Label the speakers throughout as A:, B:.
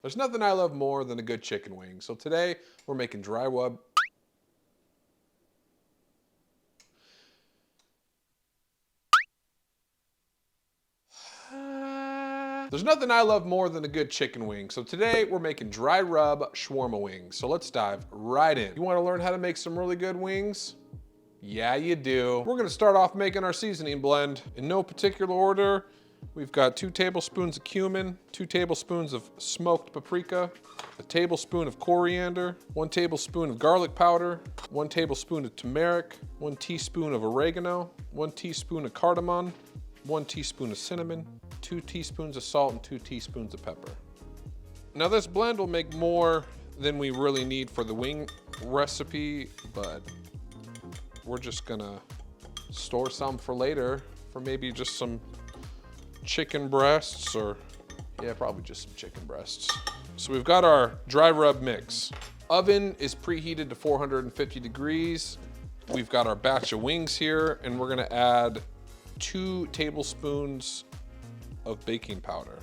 A: There's nothing I love more than a good chicken wing. So today we're making dry rub. There's nothing I love more than a good chicken wing. So today we're making dry rub shawarma wings. So let's dive right in. You want to learn how to make some really good wings? Yeah, you do. We're gonna start off making our seasoning blend. In no particular order, we've got 2 tablespoons of cumin, 2 tablespoons of smoked paprika, a tablespoon of coriander, 1 tablespoon of garlic powder, 1 tablespoon of turmeric, 1 teaspoon of oregano, 1 teaspoon of cardamon, 1 teaspoon of cinnamon, 2 teaspoons of salt, and 2 teaspoons of pepper. Now this blend will make more than we really need for the wing recipe, but we're just gonna store some for later, for maybe just some chicken breasts, or yeah, probably just some chicken breasts. So we've got our dry rub mix. Oven is preheated to 450 degrees. We've got our batch of wings here, and we're gonna add 2 tablespoons of baking powder.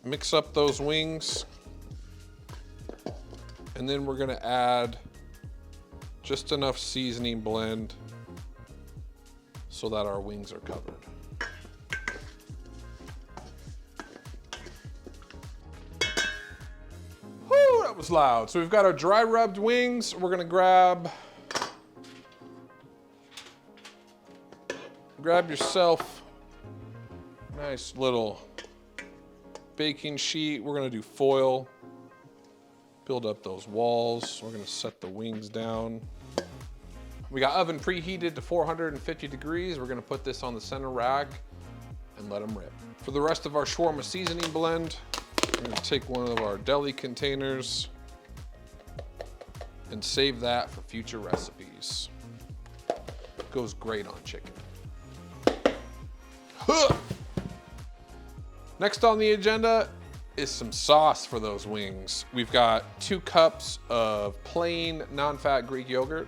A: Mix up those wings, and then we're gonna add just enough seasoning blend so that our wings are covered. Whoo, that was loud. So we've got our dry rubbed wings. We're gonna grab yourself a nice little baking sheet. We're gonna do foil, build up those walls. We're gonna set the wings down. We got oven preheated to 450 degrees. We're gonna put this on the center rack and let them rip. For the rest of our shawarma seasoning blend, we're gonna take one of our deli containers and save that for future recipes. Goes great on chicken. Huh! Next on the agenda is some sauce for those wings. We've got 2 cups of plain non-fat Greek yogurt.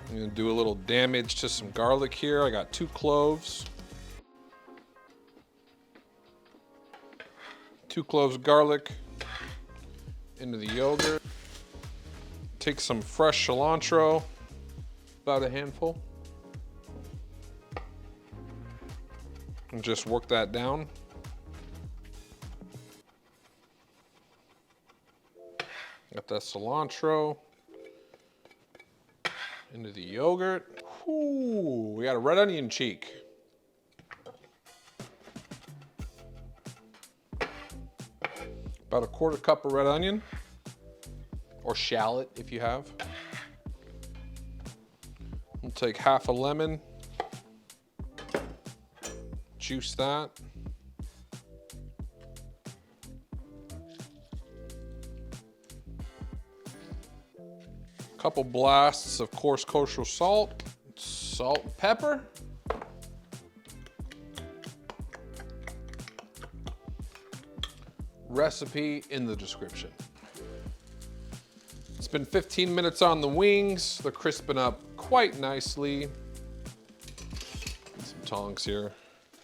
A: I'm gonna do a little damage to some garlic here. I got 2 cloves. 2 cloves of garlic into the yogurt. Take some fresh cilantro, about a handful. And just work that down. Got that cilantro into the yogurt. Ooh, we got a red onion cheek. About a 1/4 cup of red onion, or shallot if you have. We'll take half a lemon, juice that. Couple blasts of coarse kosher salt, salt and pepper. Recipe in the description. It's been 15 minutes on the wings. They're crisping up quite nicely. Some tongs here.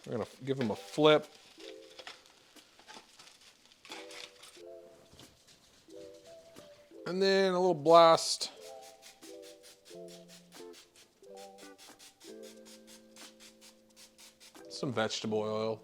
A: We're gonna give them a flip. And then a little blast some vegetable oil.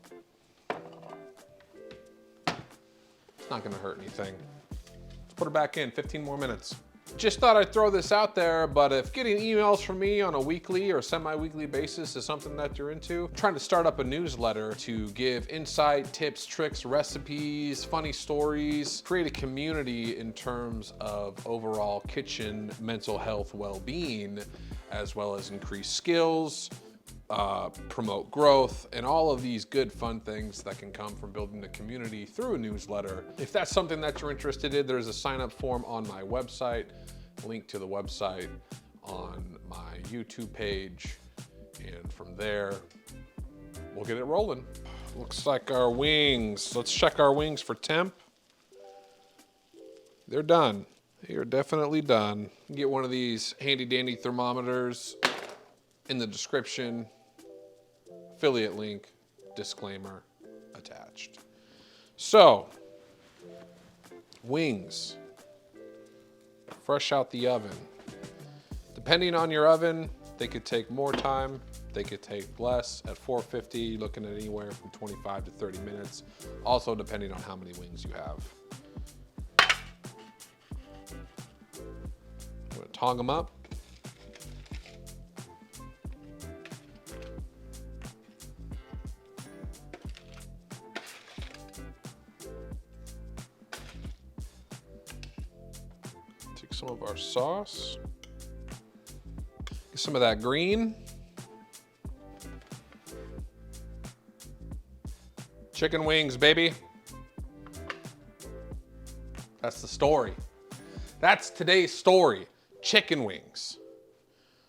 A: It's not gonna hurt anything. Let's put her back in, 15 more minutes. Just thought I'd throw this out there, but if getting emails from me on a weekly or semi-weekly basis is something that you're into, I'm trying to start up a newsletter to give insight, tips, tricks, recipes, funny stories, create a community in terms of overall kitchen, mental health, well-being, as well as increase skills, promote growth, and all of these good fun things that can come from building a community through a newsletter. If that's something that you're interested in, there's a sign-up form on my website, link to the website on my YouTube page, and from there, we'll get it rolling. Looks like our wings. Let's check our wings for temp. They're done. You're definitely done. Get one of these handy dandy thermometers in the description. Affiliate link, disclaimer attached. So, wings, fresh out the oven. Depending on your oven, they could take more time, they could take less. At 450, you're looking at anywhere from 25 to 30 minutes. Also depending on how many wings you have. I'm gonna tong them up. Take some of our sauce. Get some of that green. Chicken wings, baby. That's the story. That's today's story. Chicken wings.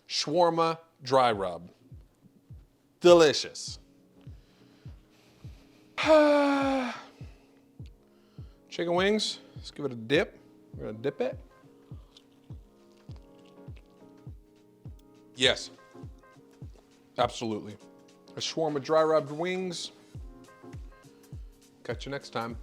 A: Shawarma dry rub. Delicious. Chicken wings, let's give it a dip. We're gonna dip it. Yes, absolutely. A shawarma dry rubbed wings. Catch you next time.